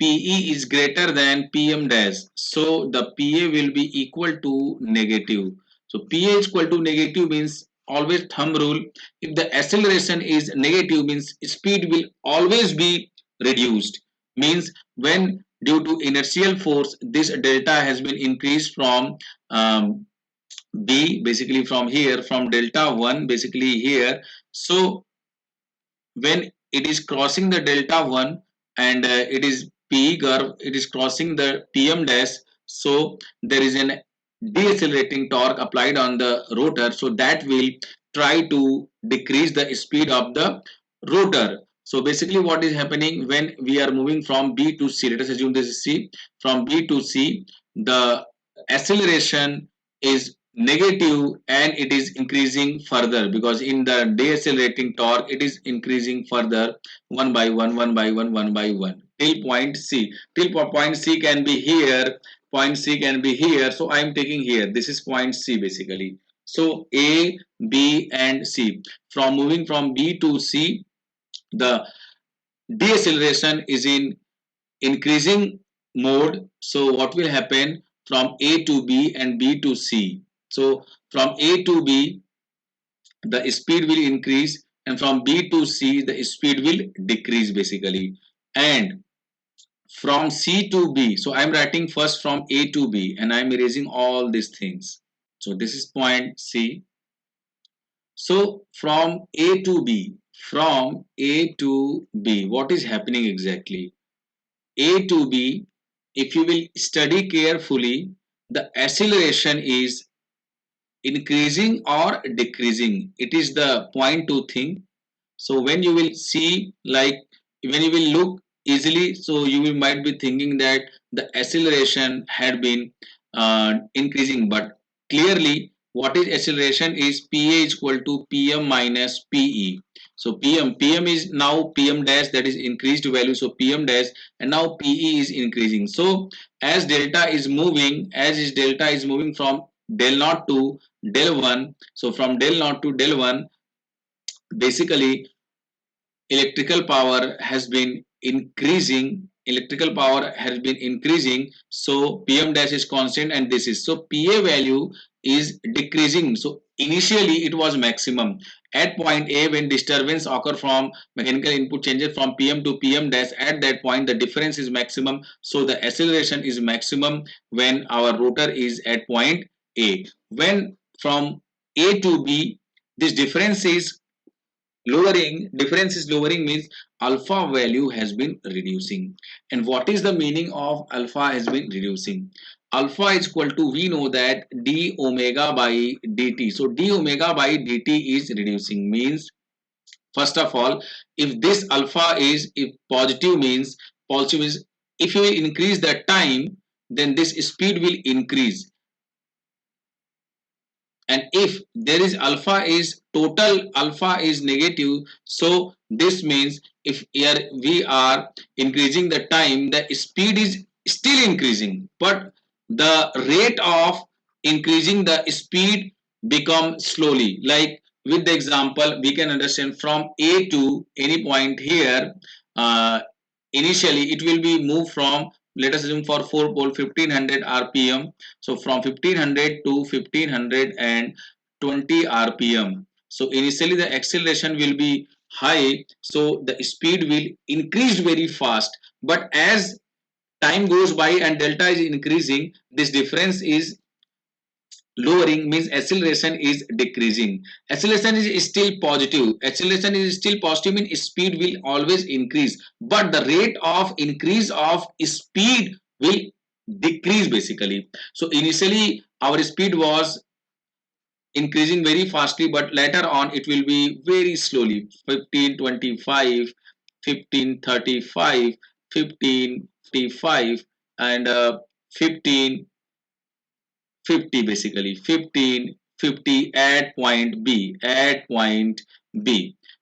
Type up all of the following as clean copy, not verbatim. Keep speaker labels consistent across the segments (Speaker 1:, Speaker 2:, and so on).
Speaker 1: PE is greater than PM dash. So the PA will be equal to negative. So PA is equal to negative means always thumb rule. If the acceleration is negative means speed will always be reduced. Means when due to inertial force this delta has been increased from B basically from here from delta 1 basically here. So when it is crossing the delta 1 and it is PE curve, it is crossing the PM dash. So there is an decelerating torque applied on the rotor. So that will try to decrease the speed of the rotor. So basically what is happening when we are moving from B to C, let us assume this is C, from B to C, the acceleration is negative and it is increasing further because in the decelerating torque it is increasing further one by one till point C. Till point C can be here, point C can be here. So I am taking here, this is point C basically. So A, B and C. From moving from B to C, the deceleration is in increasing mode. So what will happen from A to B and B to C? So from A to B the speed will increase and from B to C the speed will decrease basically. And from C to B, so I am writing first from A to B and I am erasing all these things. So this is point C. So from A to B, from A to B, what is happening exactly? A to B, if you will study carefully, the acceleration is increasing or decreasing. It is the point to think. So when you will see, like when you will look easily, so you will might be thinking that the acceleration had been increasing, but clearly what is acceleration is PA is equal to PM minus PE. So PM is now PM dash, that is increased value, so PM dash, and now PE is increasing. So as delta is moving, delta is moving from del naught to del 1, so from del naught to del 1, basically electrical power has been increasing, so PM dash is constant and this is, so PA value is decreasing. So initially it was maximum at point A. When disturbance occur from mechanical input changes from PM to PM dash, at that point the difference is maximum, so the acceleration is maximum when our rotor is at point A. When from A to B this difference is lowering means alpha value has been reducing. And what is the meaning of alpha has been reducing? Alpha is equal to, we know that d omega by dt. So d omega by dt is reducing means, first of all, if this alpha is, if positive means if you increase the time, then this speed will increase. And if there is alpha is total alpha is negative, so this means if here we are increasing the time, the speed is still increasing, but the rate of increasing the speed become slowly. Like with the example we can understand, from A to any point here, initially it will be moved from, let us assume for 4 pole 1500 rpm. So from 1500 to 1520 rpm, so initially the acceleration will be high, so the speed will increase very fast. But as time goes by and delta is increasing, this difference is lowering means acceleration is decreasing. Acceleration is still positive means speed will always increase, but the rate of increase of speed will decrease basically. So initially our speed was increasing very fastly, but later on it will be very slowly, 1525, 1535, 1555, and 15 50 basically, 1550 at point B.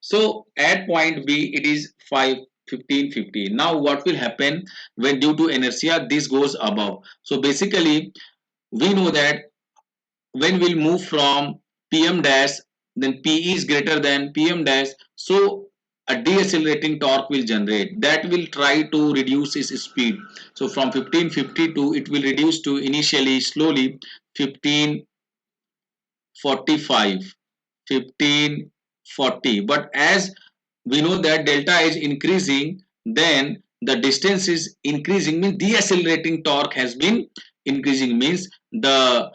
Speaker 1: So at point B it is 5 1550. Now what will happen when due to inertia this goes above? So basically we know that when we'll move from PM dash, then PE is greater than PM dash, so a decelerating torque will generate that will try to reduce its speed. So from 1552 it will reduce to initially slowly 1545, 1540, but as we know that delta is increasing, then the distance is increasing, means decelerating torque has been increasing, means the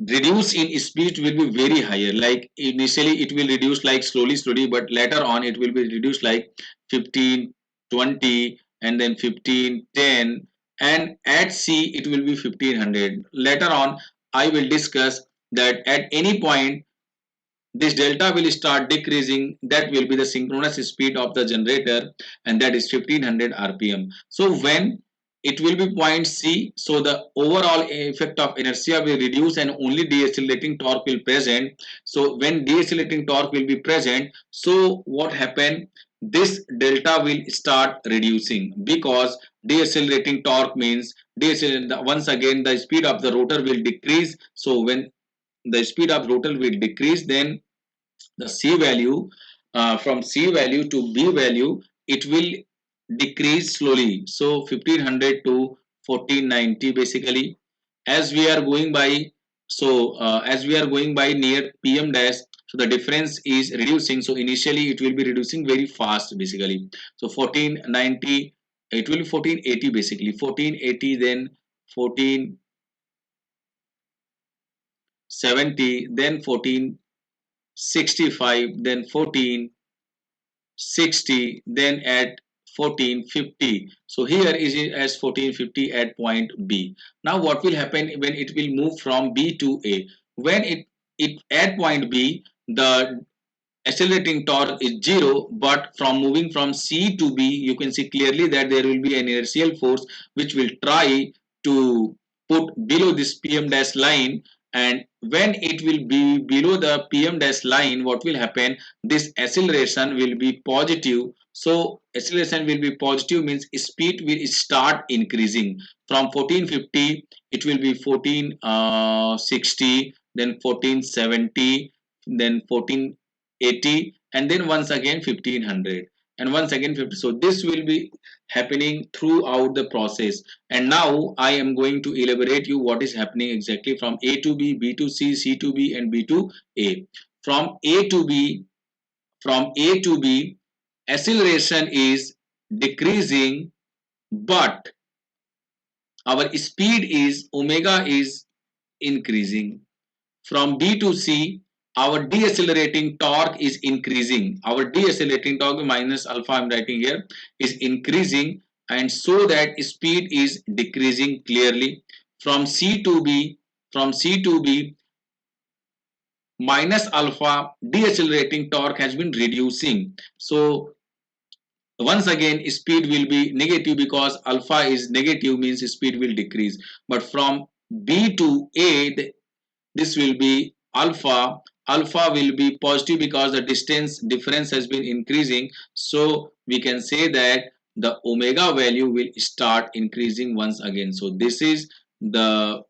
Speaker 1: reduce in speed will be very higher. Like initially it will reduce like slowly, but later on it will be reduced like 15, 20, and then 15, 10, and at c it will be 1500. Later on I will discuss that at any point this delta will start decreasing. That will be the synchronous speed of the generator, and that is 1500 rpm. So when it will be point c, so the overall effect of inertia will reduce and only decelerating torque will present. So when decelerating torque will be present, so what happen, this delta will start reducing, because decelerating torque means once again the speed of the rotor will decrease. So when the speed of rotor will decrease, then the C value, from C value to B value, it will decrease slowly. So 1500 to 1490 basically. As we are going by, as we are going by near PM dash, so the difference is reducing. So initially it will be reducing very fast basically. So 1490, it will be 1480 basically. 1480, then 1470, then 1465, then 1460, then at 1450. So here is it as 1450 at point B. Now what will happen when it will move from B to A? When it at point B, the accelerating torque is 0, but from moving from C to B, you can see clearly that there will be an inertial force which will try to put below this PM dash line, and when it will be below the PM dash line, what will happen, this acceleration will be positive. So acceleration will be positive means speed will start increasing. From 1450 it will be 1460, then 1470, then 1480, and then once again 1500, and once again 50. So this will be happening throughout the process. And now I am going to elaborate you what is happening exactly from A to B, B to C, C to B, and B to A. From A to B, from A to B, acceleration is decreasing, but our speed is omega is increasing. From B to C, our decelerating torque is increasing. Our decelerating torque minus alpha I am writing here is increasing, and so that speed is decreasing clearly. From C to B, from C to B, minus alpha decelerating torque has been reducing. So once again speed will be negative, because alpha is negative means speed will decrease. But from B to A, this will be alpha. Alpha will be positive because the distance difference has been increasing. So we can say that the omega value will start increasing once again. So this is the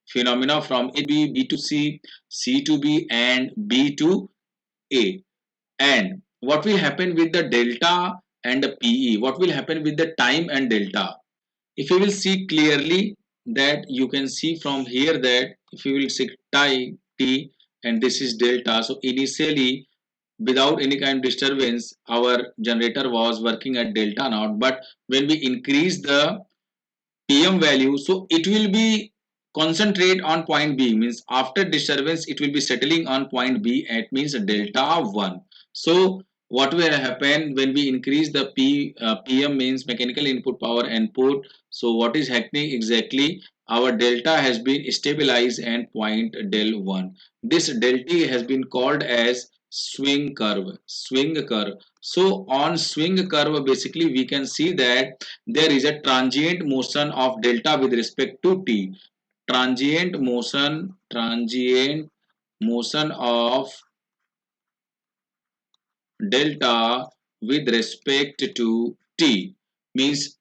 Speaker 1: phenomena from A to B, B to C, C to B, and B to A. And what will happen with the delta and the PE? What will happen with the time and delta? If you will see clearly, that you can see from here that if you will see t and this is delta, so initially without any kind of disturbance our generator was working at delta naught, but when we increase the PM value, so it will be concentrate on point B, means after disturbance it will be settling on point B at means delta 1. So what will happen when we increase the PM means mechanical input power input? So what is happening exactly? Our delta has been stabilized and point del 1. This delta has been called as swing curve. Swing curve. So on swing curve basically we can see that there is a transient motion of delta with respect to t. Transient motion of delta with respect to t means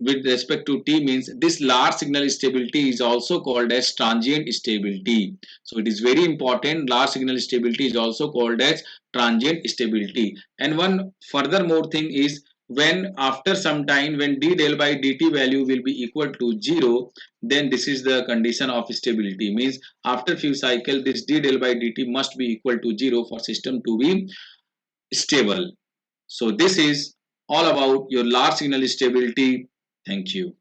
Speaker 1: with respect to t means this large signal stability is also called as transient stability. So it is very important. Large signal stability is also called as transient stability. And one furthermore thing is, when after some time when d del by dt value will be equal to 0, then this is the condition of stability. Means after few cycle this d del by dt must be equal to 0 for system to be stable. So this is all about your large signal stability. Thank you.